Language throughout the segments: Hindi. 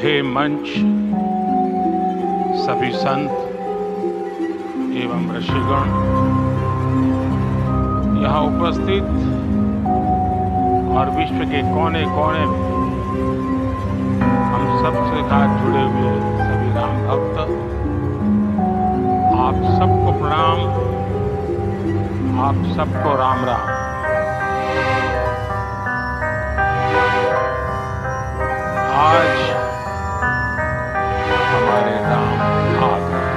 श्रद्धेय मंच, सभी संत एवं ऋषिगण, यहाँ उपस्थित और विश्व के कोने कोने में हम सबसे साथ जुड़े हुए सभी राम भक्त, आप सबको प्रणाम, आप सबको राम राम। आज हमारे राम आ गए।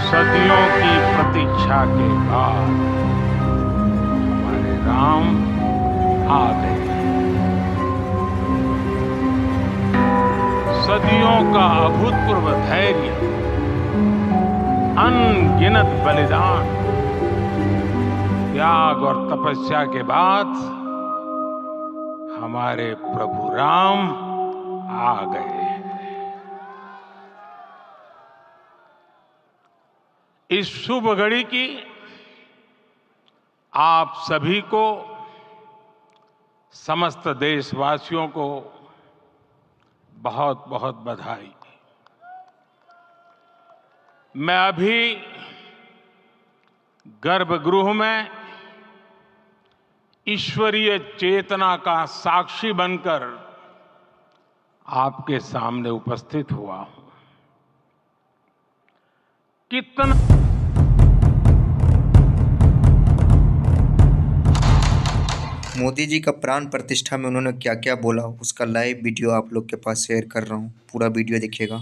सदियों की प्रतीक्षा के बाद हमारे राम आ गए। सदियों का अभूतपूर्व धैर्य, अनगिनत बलिदान, त्याग और तपस्या के बाद हमारे प्रभु राम आ गए। इस शुभ घड़ी की आप सभी को, समस्त देशवासियों को बहुत बहुत बधाई। मैं अभी गर्भगृह में ईश्वरीय चेतना का साक्षी बनकर आपके सामने उपस्थित हुआ हूं। कितना मोदी जी का प्राण प्रतिष्ठा में उन्होंने क्या क्या बोला, उसका लाइव वीडियो आप लोग के पास शेयर कर रहा हूं। पूरा वीडियो देखिएगा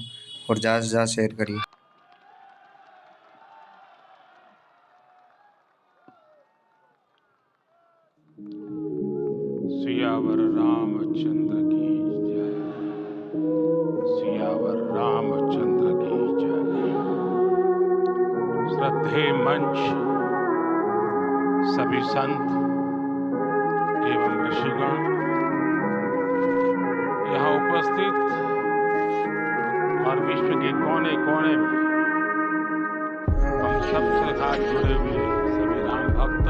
और ज़्यादा से ज़्यादा शेयर करिए। सियावर रामचंद्र की जय, सियावर रामचंद्र की जय। श्रद्धेय मंच, सभी संत एवं ऋषिगण, यहाँ उपस्थित और विश्व के कोने कोने में हम सबसे साथ जुड़े हुए सभी राम भक्त,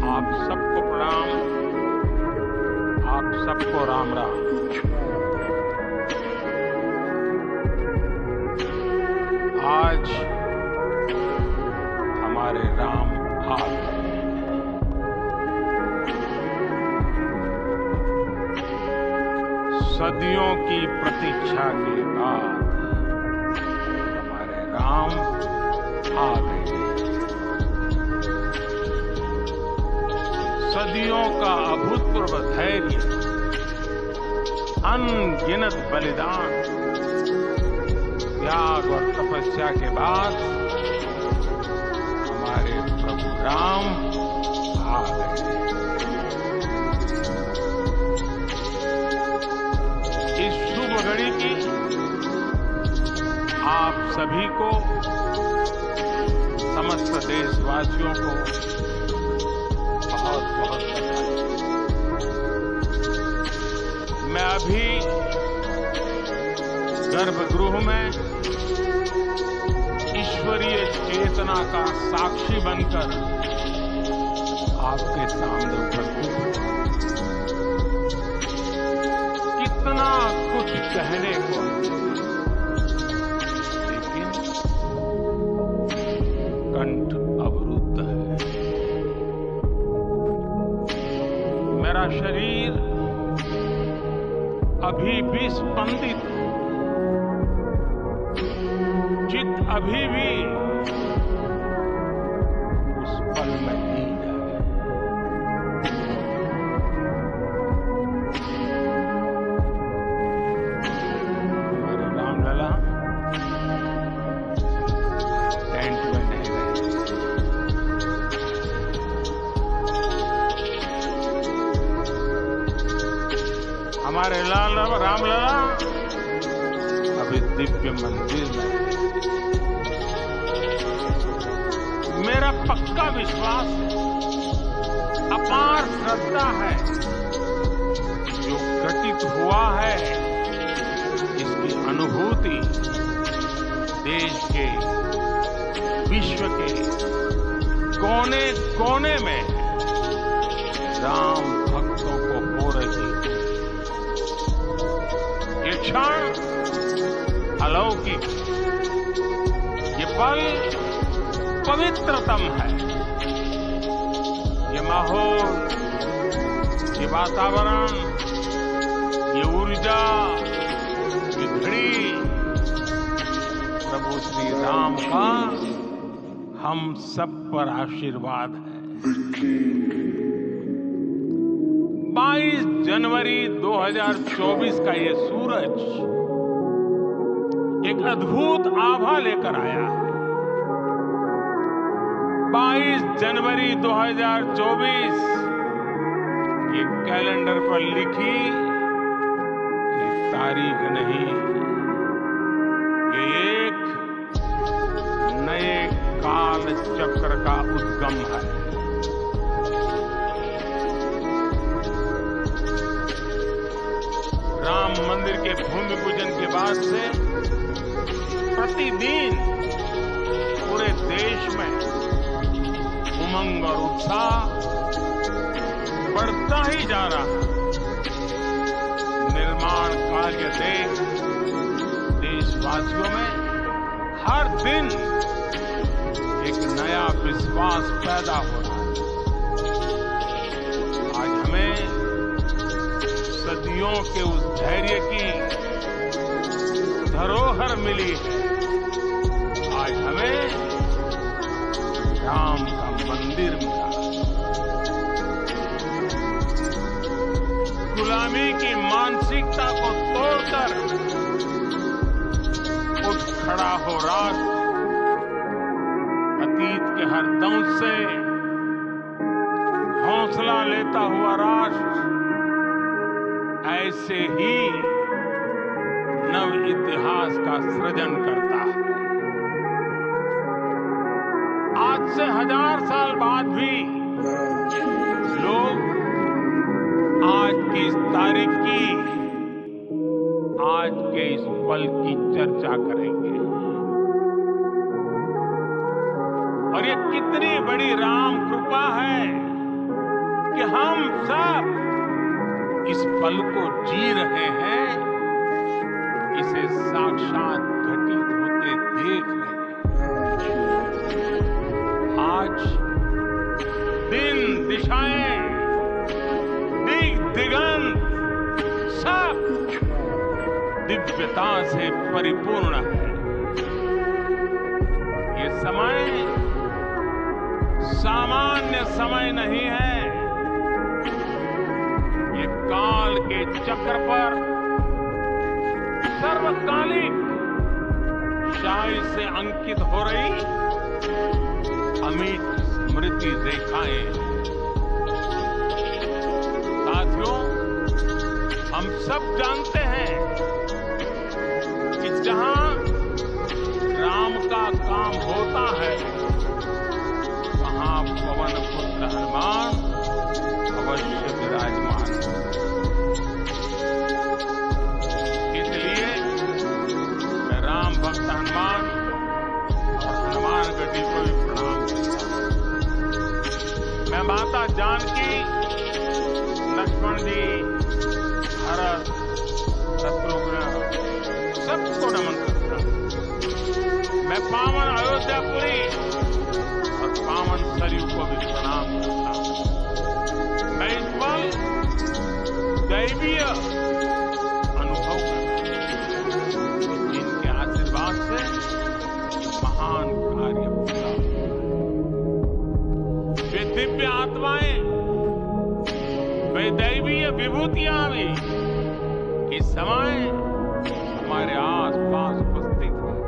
आप सबको प्रणाम, आप सबको राम राम। आज हमारे राम आ गए। सदियों की प्रतीक्षा के बाद हमारे राम आ गए। सदियों का अभूतपूर्व धैर्य, अनगिनत बलिदान, त्याग और तपस्या के बाद हमारे प्रभु राम आ गए। इस शुभ घड़ी की आप सभी को, समस्त देशवासियों को बहुत बहुत बधाई। मैं अभी गर्भगृह में ईश्वरीय चेतना का साक्षी बनकर आपके सामने उपस्थित हूं। कितना कुछ कहने को, लेकिन कंठ अवरुद्ध है। मेरा शरीर अभी भी स्पंदित है, चित्त अभी भी उस पल में लीन है। हमारे रामलला टेंट में नहीं रहे। हमारे रामलला अभी दिव्य मंदिर में है। मेरा पक्का विश्वास है, अपार श्रद्धा है, जो घटित हुआ है इसकी अनुभूति देश के, विश्व के कोने कोने में राम भक्तों को हो रही है। ये क्षण अलौकिक, ये पल पवित्रतम है। ये माहौल, ये वातावरण, ये ऊर्जा, ये घड़ी प्रभु श्री राम का हम सब पर आशीर्वाद है। 22 जनवरी 2024 का ये सूरज एक अद्भुत आभा लेकर आया है। 22 जनवरी 2024 ये कैलेंडर पर लिखी ये तारीख नहीं, ये एक नए काल चक्र का उद्गम है। राम मंदिर के भूमि पूजन के बाद से प्रतिदिन पूरे देश में उमंग और उत्साह बढ़ता ही जा रहा है। निर्माण कार्य देख देशवासियों में हर दिन एक नया विश्वास पैदा हो रहा है। आज हमें सदियों के उस धैर्य की धरोहर मिली है। आज हमें राम का मंदिर मिला। गुलामी की मानसिकता को तोड़कर उठ खड़ा हो राष्ट्र। अतीत के हर दंश से हौसला लेता हुआ राष्ट्र ऐसे ही नव इतिहास का सृजन करता है। आज से 1000 साल बाद भी लोग आज की इस तारीख की, आज के इस पल की चर्चा करेंगे। और ये कितनी बड़ी राम कृपा है कि हम सब इस पल को जी रहे हैं, इसे साक्षात घटित होते देख रहे हैं। आज दिन, दिशाएं, दिगंत सब दिव्यता से परिपूर्ण है। ये समय सामान्य समय नहीं है। ये काल के चक्र पर सर्वकालिक शाही से अंकित हो रही अमिट स्मृति रेखाएं। साथियों, हम सब जानते हैं कि जहां राम का काम होता है वहां पवन पुत्र हनुमान अवश्य विराजमान है। इसलिए मैं राम भक्त हनुमान और हनुमान गढ़ी को भी प्रणाम करता हूं। मैं माता जानकी, लक्ष्मण जी, भरत, शत्रुघ्न सबको नमन करता हूं। मैं पावन अयोध्यापुरी और पावन सरयू को भी प्रणाम करता हूं। मैं इस पल दैवीय अनुभव करता हूं, जिनके आशीर्वाद से महान कार्य पूरा हुआ। वे दिव्य आत्माएं, वे दैवीय विभूतियां भी इस समय हमारे आस पास उपस्थित हैं।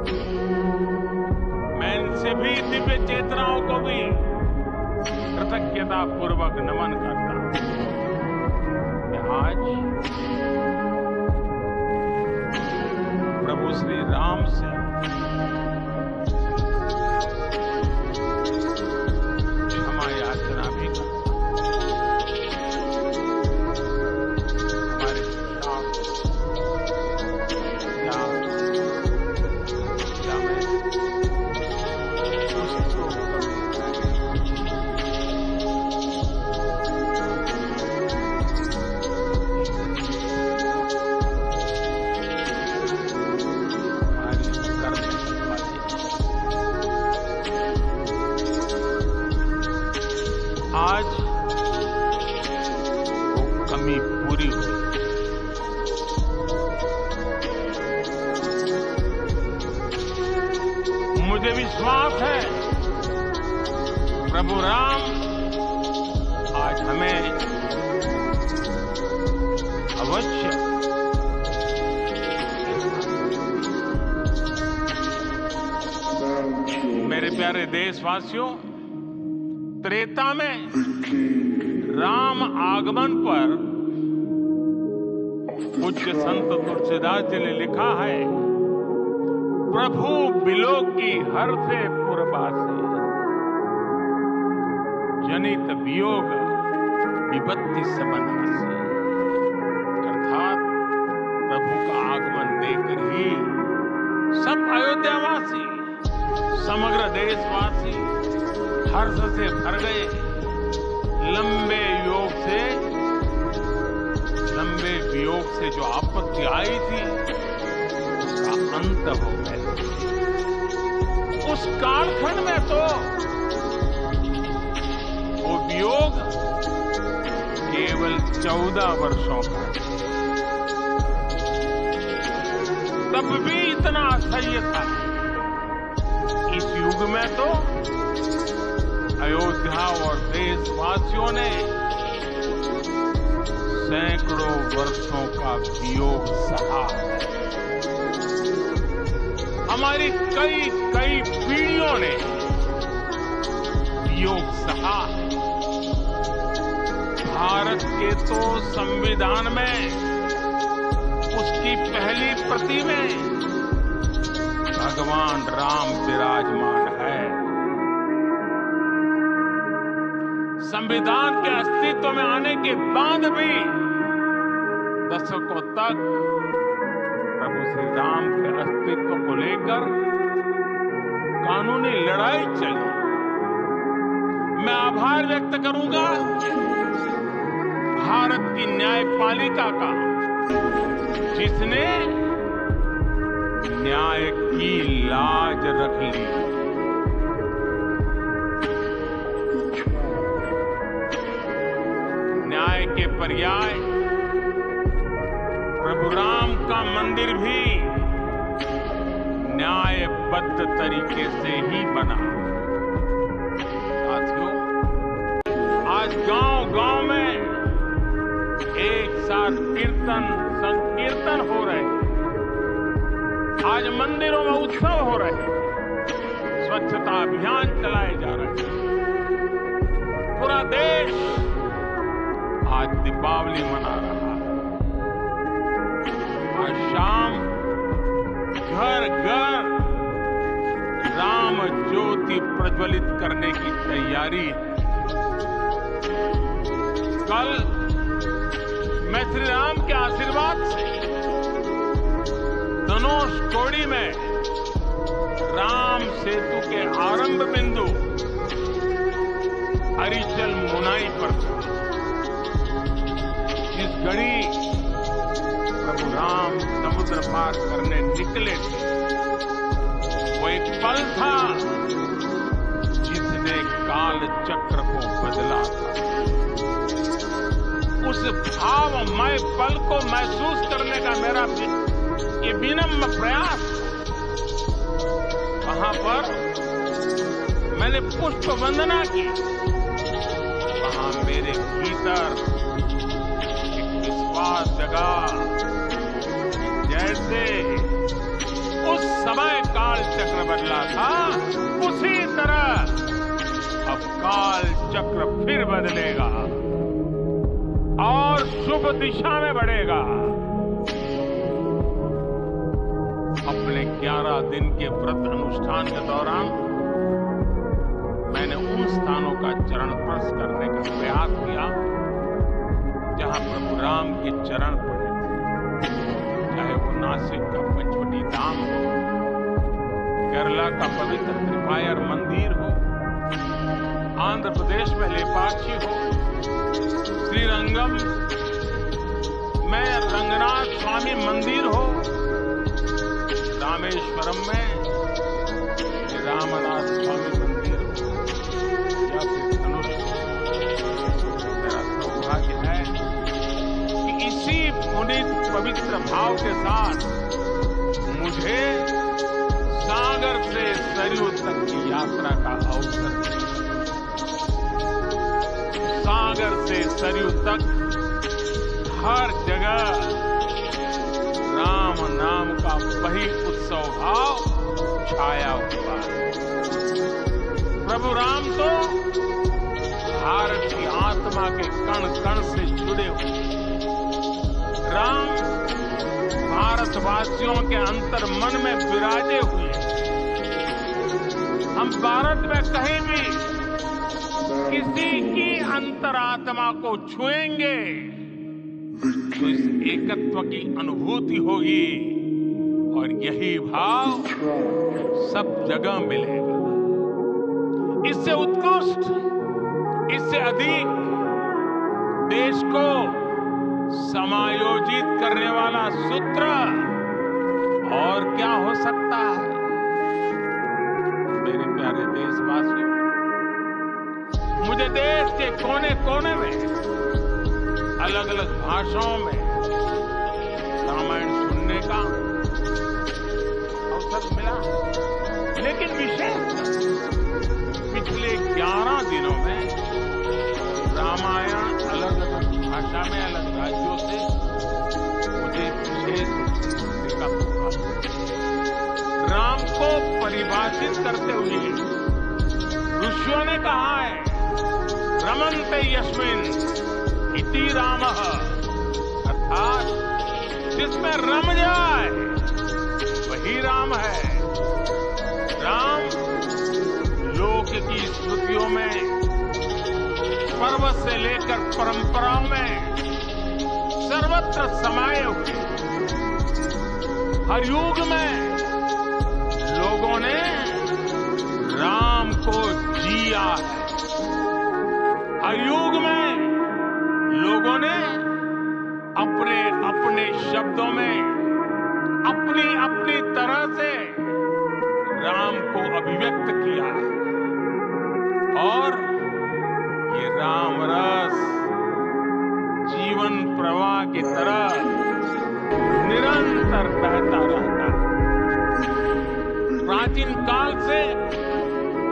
मैं इनसे भी दिव्य चेतनाओं को भी कृतज्ञता पूर्वक नमन करता हूं कि आज प्रभु श्री राम से क्षमा याचना भी करता हूं। आज वो कमी पूरी हुई। मुझे विश्वास है प्रभु राम आज हमें अवश्य मेरे प्यारे देशवासियों, त्रेता में राम आगमन पर पूज्य संत तुलसीदास जी ने लिखा है, प्रभु बिलोक की हर से पुरबासी, जनित वियोग विपत्ति सबनासी। अर्थात प्रभु का आगमन देखकर ही सब अयोध्यावासी, समग्र देशवासी हर्ष से भर गए। लंबे वियोग से जो आपत्ति आई थी उसका अंत हो गया। उस कालखंड में तो वो वियोग केवल 14 वर्षों का, तब भी इतना असह्य था। इस युग में तो अयोध्या और देशवासियों ने सैकड़ों वर्षों का वियोग सहा। हमारी कई पीढ़ियों ने वियोग सहा। भारत के तो संविधान में उसकी पहली प्रति में भगवान राम विराजमान है। संविधान के अस्तित्व में आने के बाद भी दशकों तक प्रभु श्री राम के अस्तित्व को लेकर कानूनी लड़ाई चली। मैं आभार व्यक्त करूंगा भारत की न्यायपालिका का, जिसने न्याय की लाज रख ली। न्याय के पर्याय प्रभु राम का मंदिर भी न्यायबद्ध तरीके से ही बना। साथियों, आज गांव-गांव में एक साथ कीर्तन संकीर्तन हो रहे हैं। आज मंदिरों में उत्सव हो रहे हैं, स्वच्छता अभियान चलाए जा रहे हैं। पूरा देश आज दीपावली मना रहा है। आज शाम घर घर राम ज्योति प्रज्वलित करने की तैयारी। कल मैं श्री राम के आशीर्वाद से धनुषकोडी में राम सेतु के आरंभ बिंदु अरिचल मुनाई पर था। जिस घड़ी प्रभु राम समुद्र पार करने निकले थे, वो एक पल था जिसने काल चक्र को बदला था। उस भावमय पल को महसूस करने का मेरा ये विनम्र प्रयास। वहां पर मैंने पुष्प वंदना की। वहां मेरे भीतर एक विश्वास जगा, जैसे उस समय काल चक्र बदला था, उसी तरह अब काल चक्र फिर बदलेगा और शुभ दिशा में बढ़ेगा। अपने 11 दिन के व्रत अनुष्ठान के दौरान मैंने उन स्थानों का चरण स्पर्श करने का प्रयास किया जहां प्रभु राम के चरण पड़े थे। चाहे वो नासिक का पंचवटी धाम हो, केरला का पवित्र त्रिपायर मंदिर हो, आंध्र प्रदेश में लेपाक्षी हो, श्रीरंगम में रंगनाथ स्वामी मंदिर हो, रामेश्वरम में रामनाथ स्वामी मंदिर हो, या फिर धनुष पवित्र भाव के साथ मुझे सागर से सरयू तक की यात्रा का अवसर मिला। सागर से सरयू तक हर जगह राम नाम का वही उत्सव भाव छाया हुआ है। प्रभु राम तो भारत की आत्मा के कण कण से जुड़े हुए। राम भारतवासियों के अंतर मन में विराजे हुए। हम भारत में कहीं भी किसी की अंतरात्मा को छुएंगे तो इस एकत्व की अनुभूति होगी और यही भाव सब जगह मिलेगा। इससे उत्कृष्ट, इससे अधिक देश को समायोजित करने वाला सूत्र और क्या हो सकता है। मेरे प्यारे देशवासियों, मुझे देश के कोने कोने में अलग अलग भाषाओं में रामायण सुनने का अवसर मिला, लेकिन विशेष पिछले 11 दिनों में रामायण अलग अलग भाषा में अलग राज्यों से मुझे विशेष सुनने का मौका। राम को परिभाषित करते हुए ऋषियों ने कहा है, रमन्ते यस्मिन् इति रामः, अर्थात जिसमें रम जाए वही राम है। राम लोक की स्मृतियों में, पर्वत से लेकर परंपराओं में सर्वत्र समाये हुए। हर युग में लोगों ने राम को जिया है। हर युग में लोगों ने अपने अपने शब्दों में अपनी अपनी तरह से राम को अभिव्यक्त किया है और ये राम रस जीवन प्रवाह की तरह निरंतर बहता रहता है। प्राचीन काल से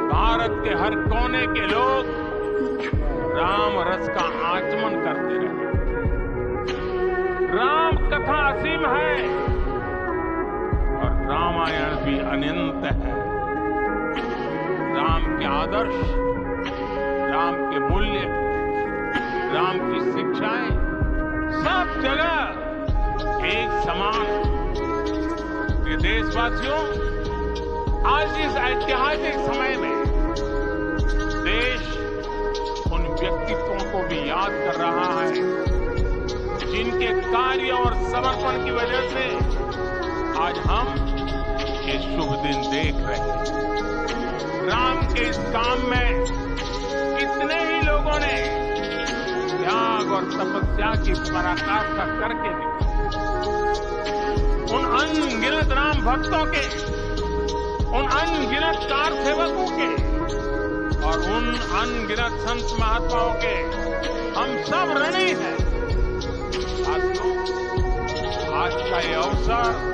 भारत के हर कोने के लोग राम रस का आचमन करते रहे। राम कथा असीम है और रामायण भी अनंत है। राम के आदर्श, राम के मूल्य, राम की शिक्षाएं सब जगह एक समान है। ये देशवासियों, आज इस ऐतिहासिक समय में देश उन व्यक्तित्वों को भी याद कर रहा है जिनके कार्य और समर्पण की वजह से आज हम ये शुभ दिन देख रहे हैं। राम के इस काम में कितने ही लोगों ने त्याग और तपस्या की पराकाष्ठा करके दिखाई। उन अनगिनत राम भक्तों के, उन अनगिनत कार सेवकों के और उन अनगिनत संत महात्माओं के हम सब ऋणी हैं। साथियों, आज का ये अवसर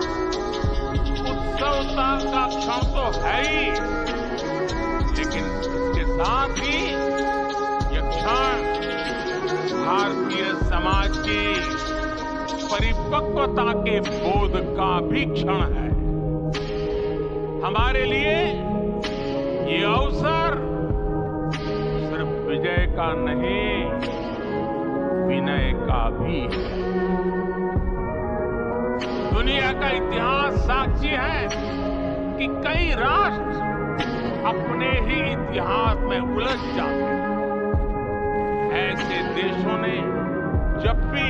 उत्सवता का क्षण तो है ही, लेकिन इसके साथ ही ये क्षण भारतीय समाज की परिपक्वता के बोध का भी क्षण है। हमारे लिए ये अवसर सिर्फ विजय का नहीं, विनय का भी है। दुनिया का इतिहास साक्षी है कि कई राष्ट्र अपने ही इतिहास में उलझ जाते हैं। ऐसे देशों ने जब भी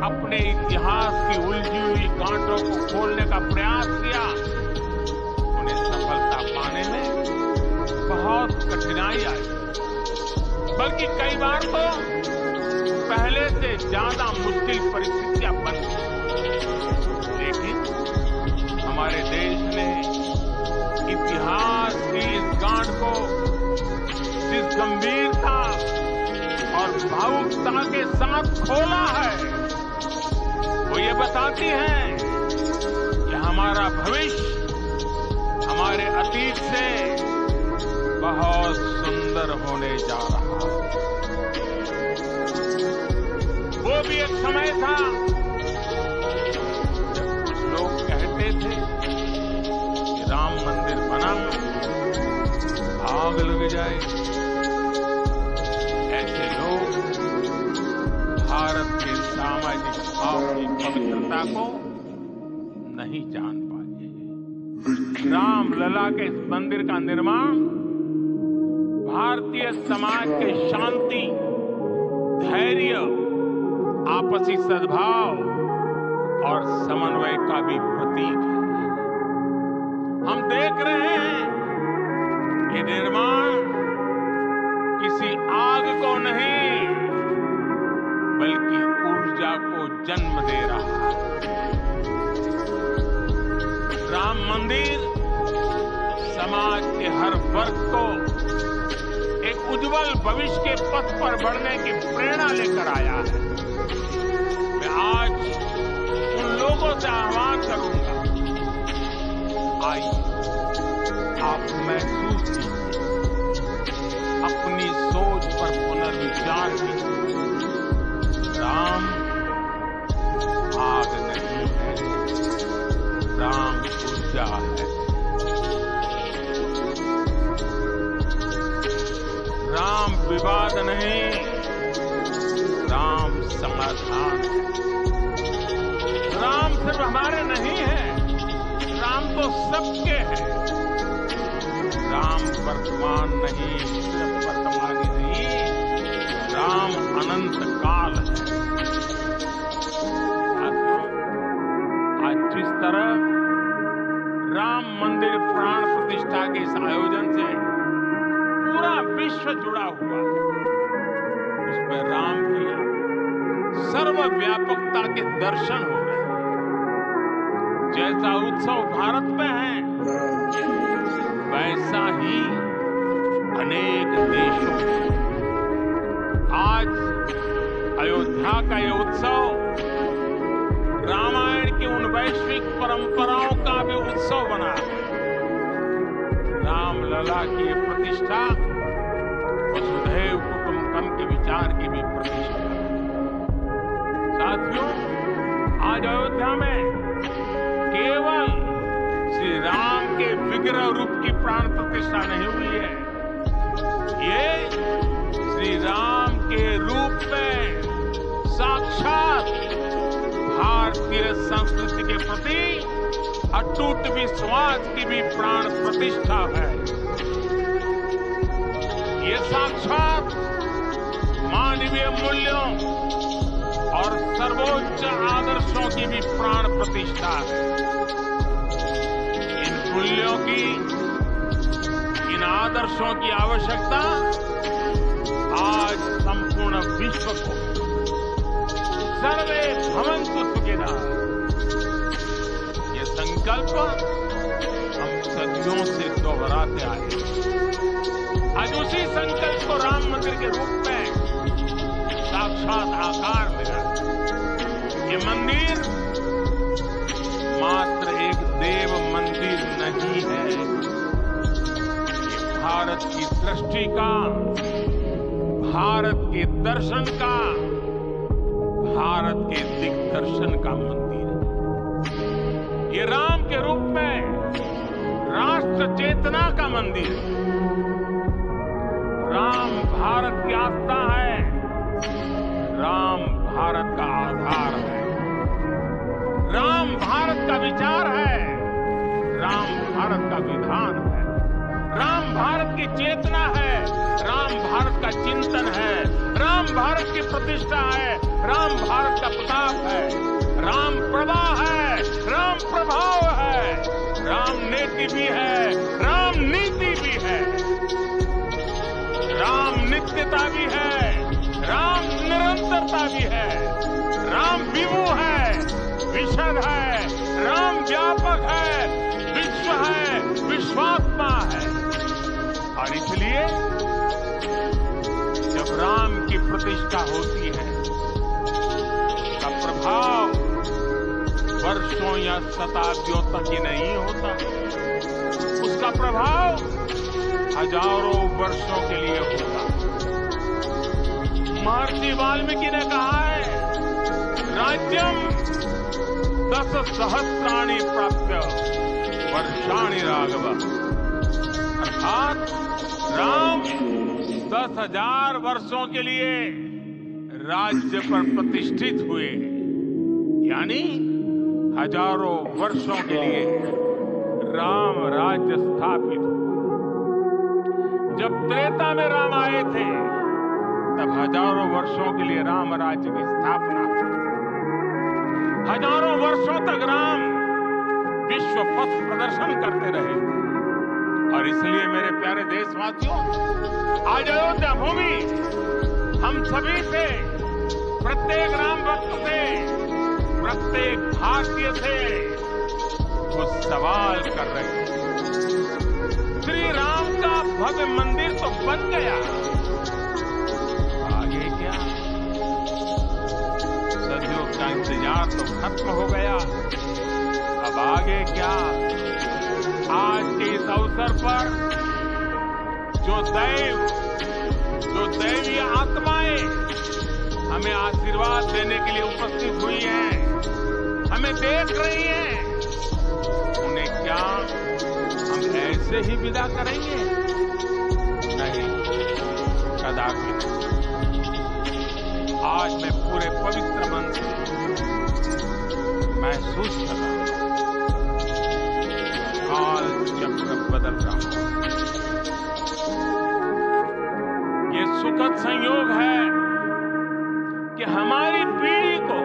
अपने इतिहास की उलझी हुई गांठों को खोलने का प्रयास किया, उन्हें सफलता पाने में बहुत कठिनाई आई, बल्कि कई बार तो पहले से ज्यादा मुश्किल परिस्थितियां बन गई। लेकिन हमारे देश ने इतिहास की इस गांठ को जिस गंभीरता और भावुकता के साथ खोला है, वो वो ये बताती हैं कि हमारा भविष्य हमारे अतीत से बहुत सुंदर होने जा रहा है। वो भी एक समय था जब कुछ लोग कहते थे कि राम मंदिर बना, आग लग जाए। ऐसे लोग भारत के सामाजिक भाव की पवित्रता को नहीं जान पाए। राम लला के इस मंदिर का निर्माण भारतीय समाज के शांति, धैर्य, आपसी सद्भाव और समन्वय का भी प्रतीक है। हम देख रहे हैं कि निर्माण किसी आग को नहीं बल्कि ऊर्जा को जन्म दे रहा है। राम मंदिर समाज के हर वर्ग को एक उज्जवल भविष्य के पथ पर बढ़ने की प्रेरणा लेकर आया है। मैं आज उन लोगों से आह्वान करूंगा, आइए आप महसूस कीजिए, अपनी सोच पर पुनर्विचार कीजिए। राम आग नहीं है, राम ऊर्जा है। राम विवाद नहीं, राम समाधान है। राम सिर्फ हमारे नहीं है, राम तो सबके है। राम वर्तमान नहीं, सिर्फ वर्तमानी नहीं, राम अनंत काल है। आज जिस तरह राम मंदिर प्राण प्रतिष्ठा के इस आयोजन से पूरा विश्व जुड़ा हुआ है, उसमें राम की सर्वव्यापकता के दर्शन हो रहे हैं। जैसा उत्सव भारत में है, वैसा ही अनेक देशों में। आज अयोध्या का यह उत्सव रामायण की उन वैश्विक परंपराओं का भी उत्सव बना है। राम लला की प्रतिष्ठा वसुधैव कुटुंबकम के विचार की भी प्रतिष्ठा है। साथियों, आज अयोध्या में केवल श्री राम के विग्रह रूप की प्राण प्रतिष्ठा नहीं हुई है, ये श्री राम के रूप में साक्षात भारतीय संस्कृति के प्रति अटूट विश्वास की भी प्राण प्रतिष्ठा है। ये साक्षात मानवीय मूल्यों और सर्वोच्च आदर्शों की भी प्राण प्रतिष्ठा है। इन मूल्यों की, इन आदर्शों की आवश्यकता आज संपूर्ण विश्व को सर्वे भवन्तु सुखिनः, ये संकल्प हम सदियों से दोहराते आए। आज उसी संकल्प को राम मंदिर के रूप में साक्षात आकार मिला। ये मंदिर मात्र एक देव मंदिर नहीं है, ये भारत की दृष्टि का, भारत के दर्शन का, भारत के दिग्दर्शन का मंदिर है। ये राम के रूप में राष्ट्र चेतना का मंदिर है। राम भारत की आस्था है, राम भारत का आधार है, राम भारत का विचार है, राम भारत का विधान है, राम भारत की चेतना है, राम भारत का चिंतन है, राम भारत की प्रतिष्ठा है, राम भारत का प्रताप है, राम प्रवाह है, राम प्रभाव है, राम नेति भी है, राम नीति भी है, राम नित्यता भी है, राम निरंतरता भी है, राम विभु है, विशद है, राम व्यापक है, विश्व है, विश्वात्मा है। और इसलिए जब राम की प्रतिष्ठा होती है, उसका प्रभाव वर्षों या शताब्दियों तक ही नहीं होता, उसका प्रभाव हजारों वर्षों के लिए होता। महर्षि वाल्मीकि ने कहा है, राज्यम 10 सहस्राणि प्राप्य वर्षाणि राघव, अर्थात राम 10,000 वर्षों के लिए राज्य पर प्रतिष्ठित हुए, यानी हजारों वर्षों के लिए राम राज्य स्थापित हुआ। जब त्रेता में राम आए थे तब हजारों वर्षों के लिए राम राज्य की स्थापना हुई। हजारों वर्षों तक राम विश्व पथ प्रदर्शन करते रहे। और इसलिए मेरे प्यारे देशवासियों, आज अयोध्या भूमि हम सभी से, प्रत्येक राम भक्त से, प्रत्येक भारतीय से वो सवाल कर रहे हैं। श्री राम का भव्य मंदिर तो बन गया, आगे क्या? सदियों का इंतजार तो खत्म हो गया, अब आगे क्या? आज के इस अवसर पर जो दैवीय आत्माएं हमें आशीर्वाद देने के लिए उपस्थित हुई हैं, हमें देख रही हैं, उन्हें क्या हम ऐसे ही विदा करेंगे? नहीं, कदापि नहीं। आज मैं पूरे पवित्र मन से महसूस कर रहा हूं, काल चक्र बदल रहा हूं। ये सुखद संयोग है कि हमारी पीढ़ी को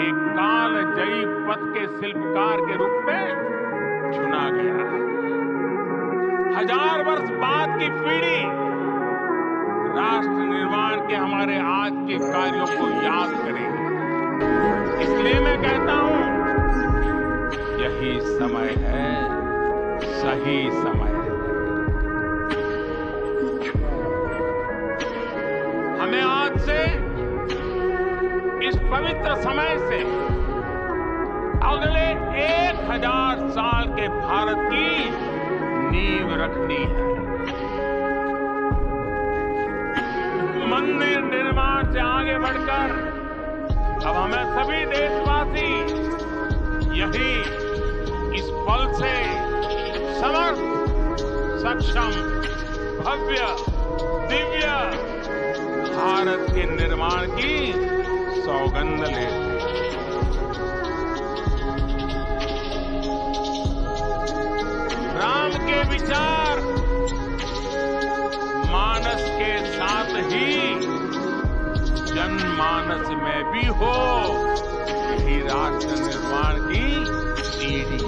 एक कालजयी पथ के शिल्पकार के रूप में चुना गया है। 1000 वर्ष बाद की पीढ़ी राष्ट्र निर्माण के हमारे आज के कार्यों को याद करेगी। इसलिए मैं कहता हूं, यही समय है, सही समय है। हमें आज से इस पवित्र समय से अगले 1000 साल के भारत की नींव रखनी है। मंदिर निर्माण से आगे बढ़कर अब हमें सभी देशवासी यही इस पल से समर्थ, सक्षम, भव्य, दिव्य भारत के निर्माण की सौगंध लेते हैं। राम के विचार मानस के साथ ही जनमानस में भी हो, यही राष्ट्र निर्माण की सीढ़ी।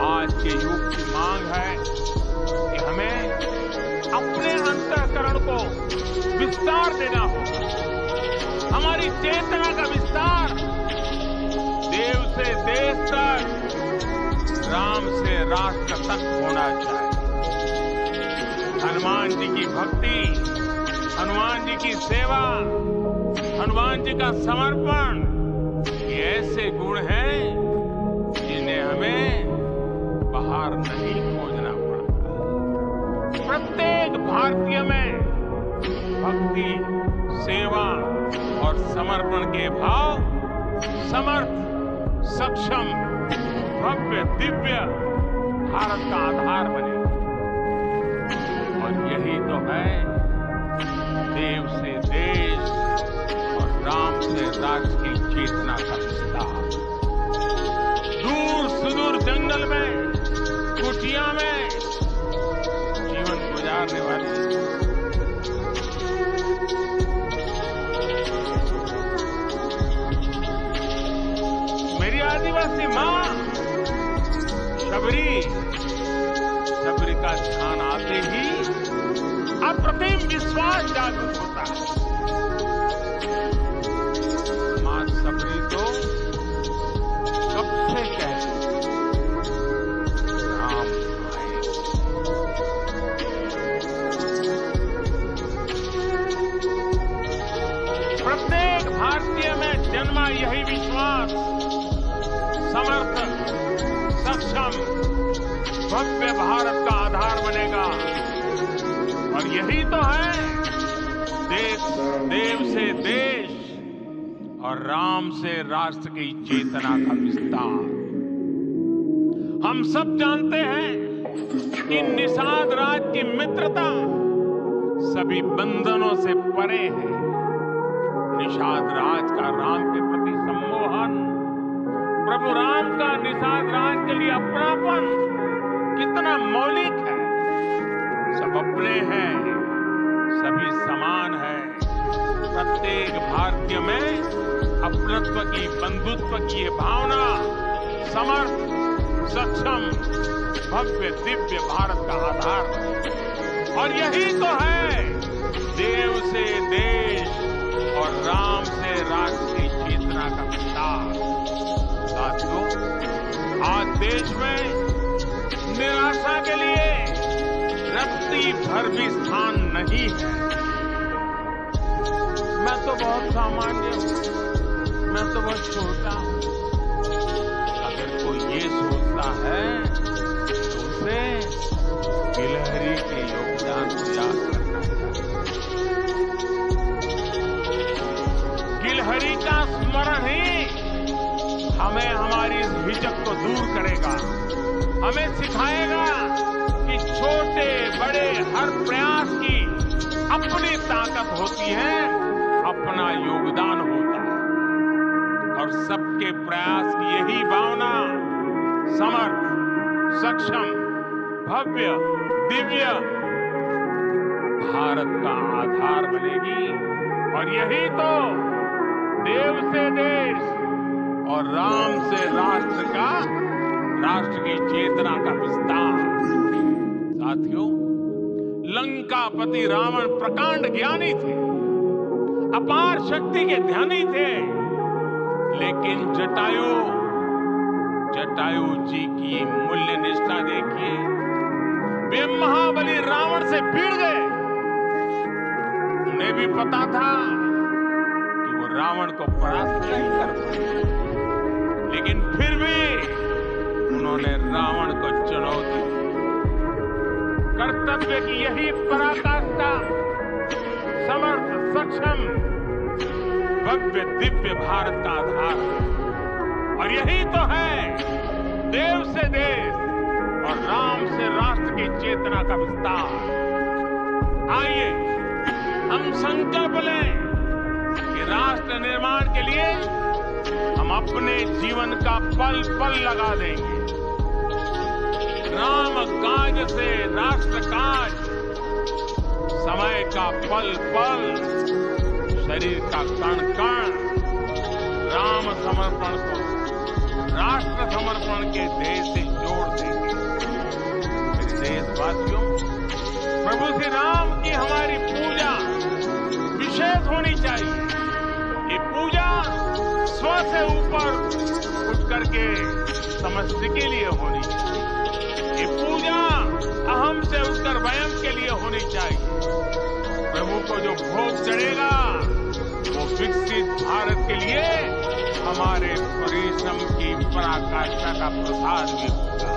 आज के युग की मांग है कि हमें अपने अंतःकरण को विस्तार देना होगा। हमारी चेतना का विस्तार देव से देश तक, राम से राष्ट्र तक होना चाहिए। हनुमान जी की भक्ति, हनुमान जी की सेवा, हनुमान जी का समर्पण, ये ऐसे गुण हैं जिन्हें हमें बाहर नहीं खोजना पड़ता। प्रत्येक भारतीय में भक्ति, सेवा और समर्पण के भाव समर्थ, सक्षम, भव्य, दिव्य भारत का आधार बने। और यही तो है देव से देश और राम से राज्य की चेतना का विस्तार। दूर सुदूर जंगल में, कुटिया में जीवन गुजारने वाले मेरी आदिवासी मां शबरी का ध्यान आते ही अप्रतिम विश्वास जागृत होता है। मां शबरी तो कब से कहती राम आए। प्रत्येक भारतीय और यही तो है देव से देश और राम से राष्ट्र की चेतना का विस्तार। हम सब जानते हैं कि निषाद राज की मित्रता सभी बंधनों से परे है। निषाद राज का राम के प्रति सम्मोहन, प्रभु राम का निषाद राज के लिए अपनापन कितना मौलिक है। सब अपने हैं, सभी समान है। प्रत्येक भारतीय में अपनत्व की, बंधुत्व की ये भावना समर्थ, सक्षम, भव्य, दिव्य भारत का आधार है। और यही तो है देव से देश और राम से राष्ट्र की चेतना का विस्तार। साथियों, आज देश में निराशा के लिए रत्ती भर भी स्थान नहीं है। मैं तो बहुत सामान्य हूं, मैं तो बहुत छोटा हूं। अगर कोई ये सोचता है तो उसे गिलहरी के योगदान को याद करना चाहिए। गिलहरी का स्मरण ही हमें हमारी इस हिचक को दूर करेगा, हमें सिखाएगा कि छोटे बड़े हर प्रयास की अपनी ताकत होती है, अपना योगदान होता है। और सबके प्रयास की यही भावना समर्थ, सक्षम, भव्य, दिव्य भारत का आधार बनेगी। और यही तो देव से देश और राम से राष्ट्र की चेतना का विस्तार। साथियों, लंकापति रावण प्रकांड ज्ञानी थे, अपार शक्ति के ध्यानी थे, लेकिन जटायु जी की मूल्य निष्ठा देखिए। वे महाबली रावण से भिड़ गए। उन्हें भी पता था कि वो रावण को परास्त नहीं कर पाए, लेकिन फिर भी उन्होंने रावण को चुनौती दी। कर्तव्य की यही पराकाष्ठा समर्थ, सक्षम, भव्य, दिव्य भारत का आधार है। और यही तो है देव से देश और राम से राष्ट्र की चेतना का विस्तार। आइए हम संकल्प लें कि राष्ट्र निर्माण के लिए हम अपने जीवन का पल पल लगा देंगे। राम काज से राष्ट्र काज, समय का पल पल, शरीर का कण कण राम समर्पण को राष्ट्र समर्पण के ध्येय से जोड़ देंगे। मेरे देशवासियों, प्रभु श्री राम की हमारी पूजा विशेष होनी चाहिए। ये पूजा स्व से ऊपर उठ करके समष्टि के लिए होनी चाहिए। ये पूजा अहम से उठकर वयम के लिए होनी चाहिए। प्रभु को जो भोग चढ़ेगा वो विकसित भारत के लिए हमारे परिश्रम की पराकाष्ठा का प्रसाद भी होगा।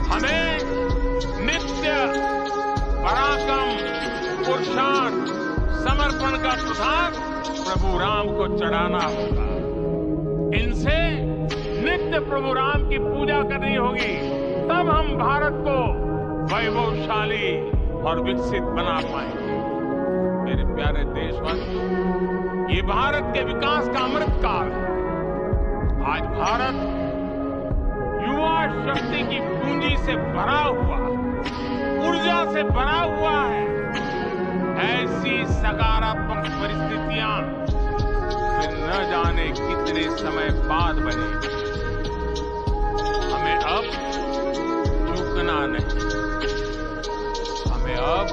हमें नित्य पराक्रम, पुरुषार्थ, समर्पण का प्रसाद प्रभु राम को चढ़ाना होगा। इनसे नित्य प्रभु राम की पूजा करनी होगी, तब हम भारत को वैभवशाली और विकसित बना पाएंगे। मेरे प्यारे देशवासियों, ये भारत के विकास का अमृत काल है। आज भारत युवा शक्ति की पूंजी से भरा हुआ, ऊर्जा से भरा हुआ है। ऐसी सकारात्मक परिस्थितियां फिर न जाने कितने समय बाद बनेगी। हमें अब झुकना नहीं, हमें अब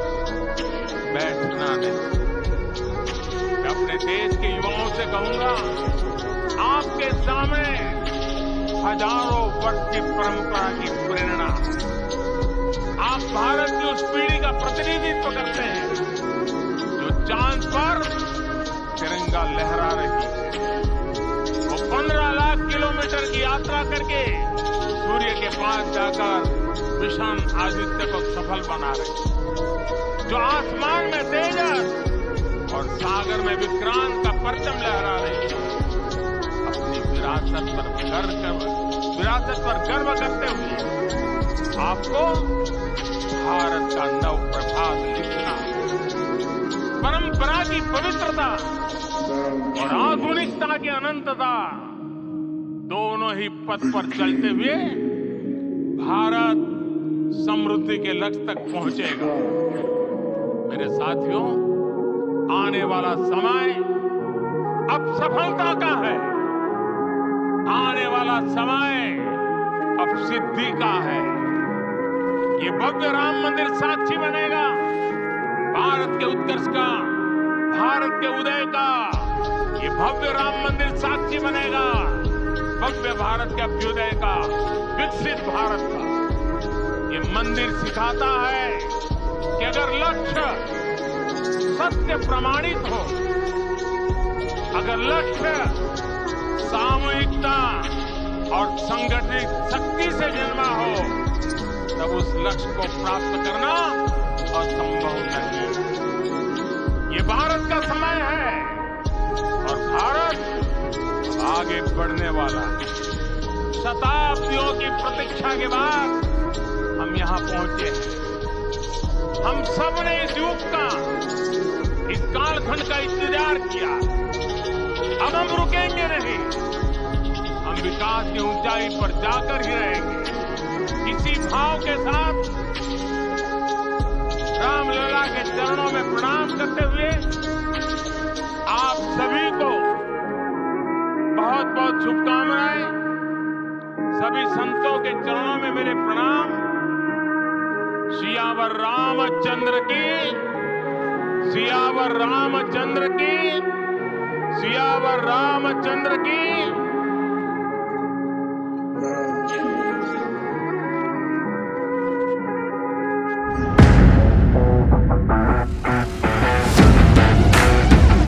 बैठना नहीं। मैं अपने देश के युवाओं से कहूंगा, आपके सामने हजारों वर्ष की परंपरा की प्रेरणा। आप भारत की उस पीढ़ी का प्रतिनिधित्व करते हैं जो चांद पर तिरंगा लहरा रही है। वो 15 लाख किलोमीटर की यात्रा करके सूर्य के पास जाकर मिशन आदित्य को सफल बना रही, जो आसमान में तेजस और सागर में विक्रांत का परचम लहरा रही है। अपनी विरासत पर गर्व करते हुए आपको भारत का नव प्रभात लिखना है। परंपरा की पवित्रता और आधुनिकता की अनंतता दोनों ही पथ पर चलते हुए भारत समृद्धि के लक्ष्य तक पहुंचेगा। मेरे साथियों, आने वाला समय अब सफलता का है। आने वाला समय अब सिद्धि का है। ये भव्य राम मंदिर साक्षी बनेगा भारत के उत्कर्ष का, भारत के उदय का। ये भव्य राम मंदिर साक्षी बनेगा भव्य भारत के अभ्युदय का, विकसित भारत का। ये मंदिर सिखाता है कि अगर लक्ष्य सत्य प्रमाणित हो, अगर लक्ष्य सामूहिकता और संगठित शक्ति से जन्मा हो, तब उस लक्ष्य को प्राप्त करना असंभव नहीं। ये भारत का समय है और भारत आगे बढ़ने वाला है। शताब्दियों की प्रतीक्षा के बाद हम यहाँ पहुंचे हैं। हम सब ने इस युग का, इस कालखंड का इंतजार किया। अब हम रुकेंगे नहीं। हम विकास की ऊंचाई पर जाकर ही रहेंगे। इसी भाव के साथ रामलला के चरणों में प्रणाम करते हुए आप सभी को बहुत बहुत शुभकामनाएं। सभी संतों के चरणों में मेरे प्रणाम। सियावर रामचंद्र की, सियावर रामचंद्र की, सियावर रामचंद्र की।